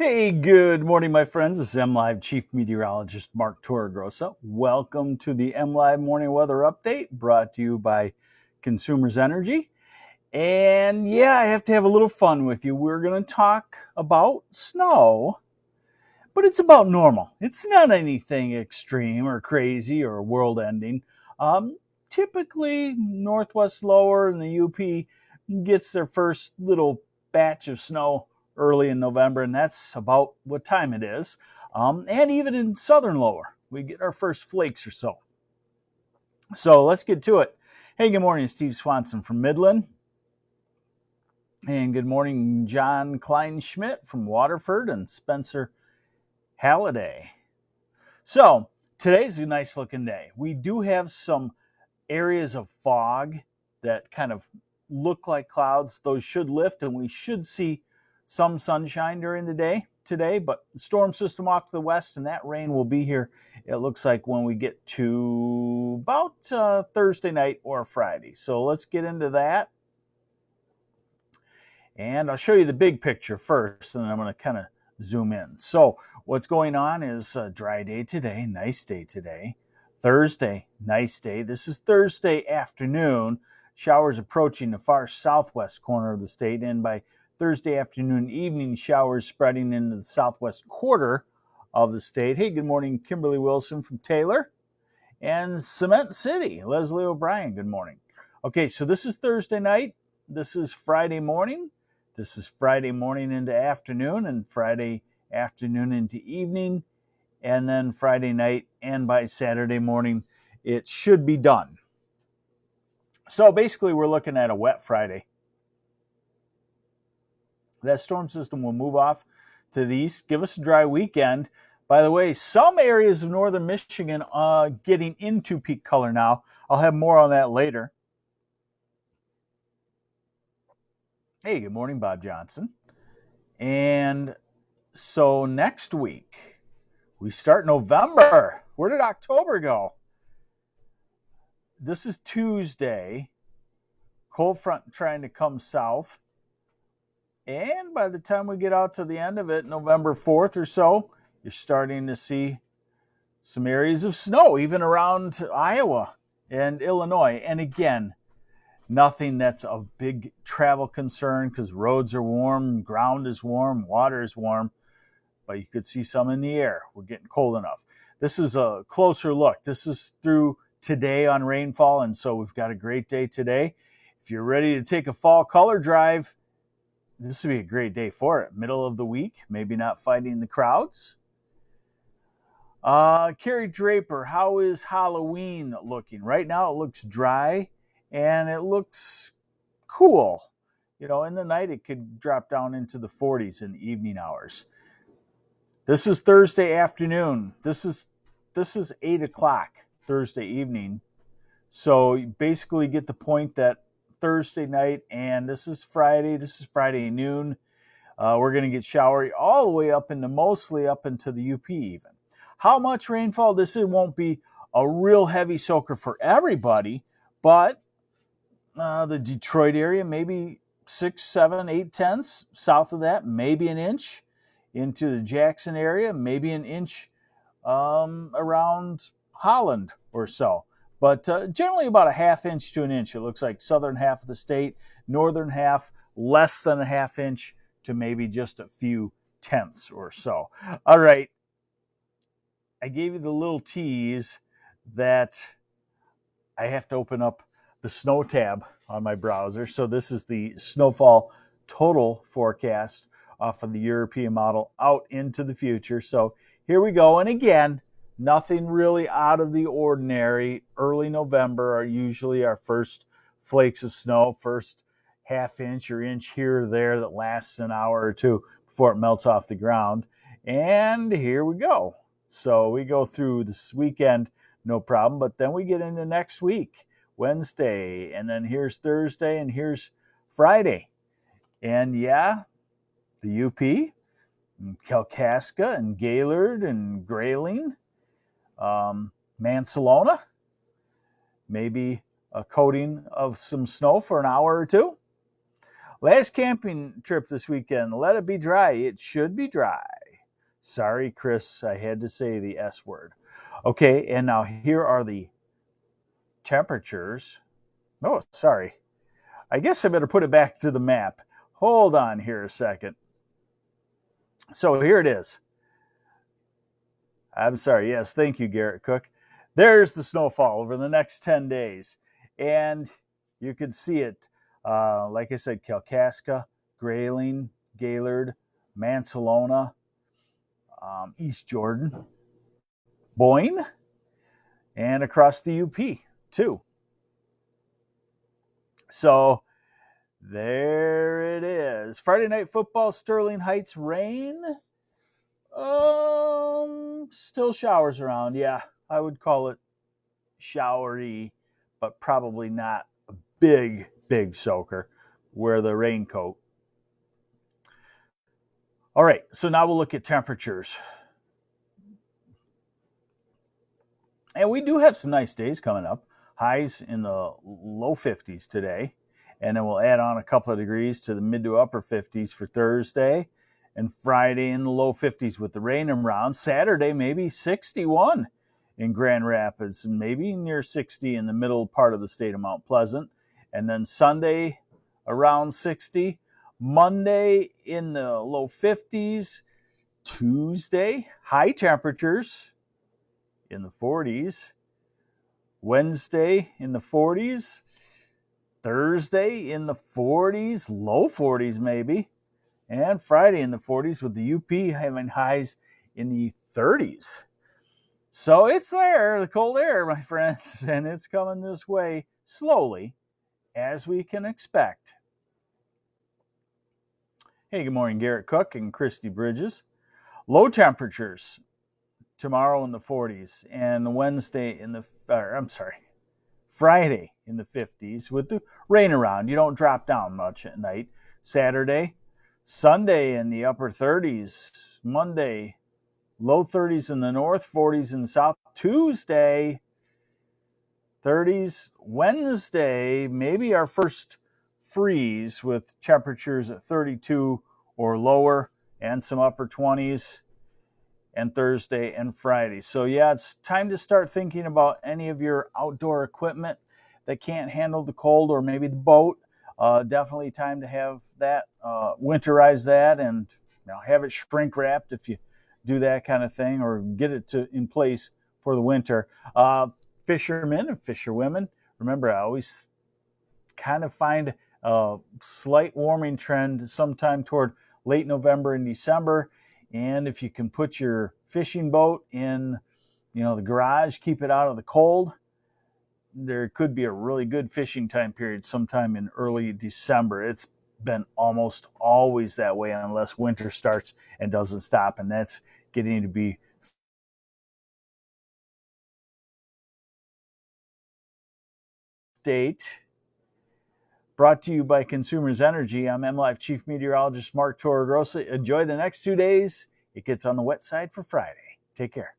Hey, good morning, my friends. This is MLive Chief Meteorologist Mark Torregrossa. Welcome to the MLive Morning Weather Update brought to you by Consumers Energy. And yeah, I have to have a little fun with you. We're going to talk about snow, but it's about normal. It's not anything extreme or crazy or world ending. Typically, Northwest Lower and the UP gets their first little batch of snow early in November, and that's about what time it is. And even in Southern Lower, we get our first flakes or so. So let's get to it. Hey, good morning, Steve Swanson from Midland. And good morning, John Kleinschmidt from Waterford and Spencer Halliday. So today's a nice looking day. We do have some areas of fog that kind of look like clouds. Those should lift and we should see some sunshine during the day today, but the storm system off to the west and that rain will be here, it looks like, when we get to about Thursday night or Friday. So let's get into that. And I'll show you the big picture first, and then I'm going to kind of zoom in. So what's going on is a dry day today, nice day today. Thursday, nice day. This is Thursday afternoon. Showers approaching the far southwest corner of the state, and by Thursday afternoon, evening showers spreading into the southwest quarter of the state. Hey, good morning, Kimberly Wilson from Taylor. And Cement City, Leslie O'Brien, good morning. Okay, so this is Thursday night. This is Friday morning. This is Friday morning into afternoon, and Friday afternoon into evening, and then Friday night, and by Saturday morning, it should be done. So basically, we're looking at a wet Friday. That storm system will move off to the east, give us a dry weekend. By the way, some areas of northern Michigan are getting into peak color now. I'll have more on that later. Hey, good morning, Bob Johnson. And so next week, we start November. Where did October go? This is Tuesday. Cold front trying to come south. And by the time we get out to the end of it, November 4th or so, you're starting to see some areas of snow, even around Iowa and Illinois. And again, nothing that's of big travel concern because roads are warm, ground is warm, water is warm, but you could see some in the air. We're getting cold enough. This is a closer look. This is through today on rainfall, and so we've got a great day today. If you're ready to take a fall color drive, this would be a great day for it. Middle of the week, maybe not fighting the crowds. Carrie Draper, how is Halloween looking? Right now it looks dry and it looks cool. You know, in the night it could drop down into the 40s in the evening hours. This is Thursday afternoon. This is 8 o'clock Thursday evening. So you basically get the point that Thursday night, and this is Friday noon. We're going to get showery all the way up into mostly up into the UP even. How much rainfall? This won't be a real heavy soaker for everybody, but the Detroit area, maybe 6, 7, 8 tenths. South of that, maybe an inch. Into the Jackson area, maybe an inch around Holland or so. But generally about a half inch to an inch. It looks like southern half of the state, northern half, less than a half inch to maybe just a few tenths or so. All right. I gave you the little tease that I have to open up the snow tab on my browser. So this is the Snowfall total forecast off of the European model out into the future. So here we go. And again, nothing really out of the ordinary. Early November are usually our first flakes of snow, first half inch or inch here or there that lasts an hour or two before it melts off the ground. And here we go. So we go through this weekend, no problem. But then we get into next week, Wednesday, and then here's Thursday, and here's Friday. And yeah, the UP, and Kalkaska, and Gaylord, and Grayling, Mansalona, maybe a coating of some snow for an hour or two. Last camping trip this weekend. Let it be dry. It should be dry. Sorry, Chris, I had to say the S word. Okay, and now here are the temperatures. Oh, sorry. I guess I better put it back to the map. Hold on here a second. So here it is. I'm sorry. Yes, thank you, Garrett Cook. There's the snowfall over the next 10 days. And you can see it. Like I said, Kalkaska, Grayling, Gaylord, Mansalona, East Jordan, Boyne, and across the UP, too. So there it is. Friday night football, Sterling Heights, rain. Still showers around. Yeah, I would call it showery, but probably not a big soaker. Wear the raincoat. All right, so now we'll look at temperatures. And we do have some nice days coming up. Highs in the low 50s today. And then we'll add on a couple of degrees to the mid to upper 50s for Thursday. And Friday in the low 50s with the rain around. Saturday, maybe 61 in Grand Rapids and maybe near 60 in the middle part of the state of Mount Pleasant. And then Sunday around 60. Monday in the low 50s. Tuesday, high temperatures in the 40s. Wednesday in the 40s. Thursday in the 40s, low 40s maybe. And Friday in the 40s with the UP having highs in the 30s. So it's there, the cold air, my friends, and it's coming this way slowly, as we can expect. Hey, good morning, Garrett Cook and Christy Bridges. Low temperatures tomorrow in the 40s and Wednesday in the, Friday in the 50s with the rain around. You don't drop down much at night. Saturday, Sunday in the upper 30s. Monday, low 30s in the north, 40s in the south. Tuesday, 30s. Wednesday, maybe our first freeze with temperatures at 32 or lower and some upper 20s. And Thursday and Friday. So yeah, it's time to start thinking about any of your outdoor equipment that can't handle the cold, or maybe the boat. Definitely time to have that, winterize that, and have it shrink wrapped if you do that kind of thing, or get it in place for the winter. Fishermen and fisherwomen, remember, I always kind of find a slight warming trend sometime toward late November and December. And if you can put your fishing boat in, the garage, keep it out of the cold, there could be a really good fishing time period sometime in early December. It's been almost always that way unless winter starts and doesn't stop. And that's getting to be date. Brought to you by Consumers Energy. I'm MLive Chief Meteorologist Mark Torregrossa. Enjoy the next 2 days. It gets on the wet side for Friday. Take care.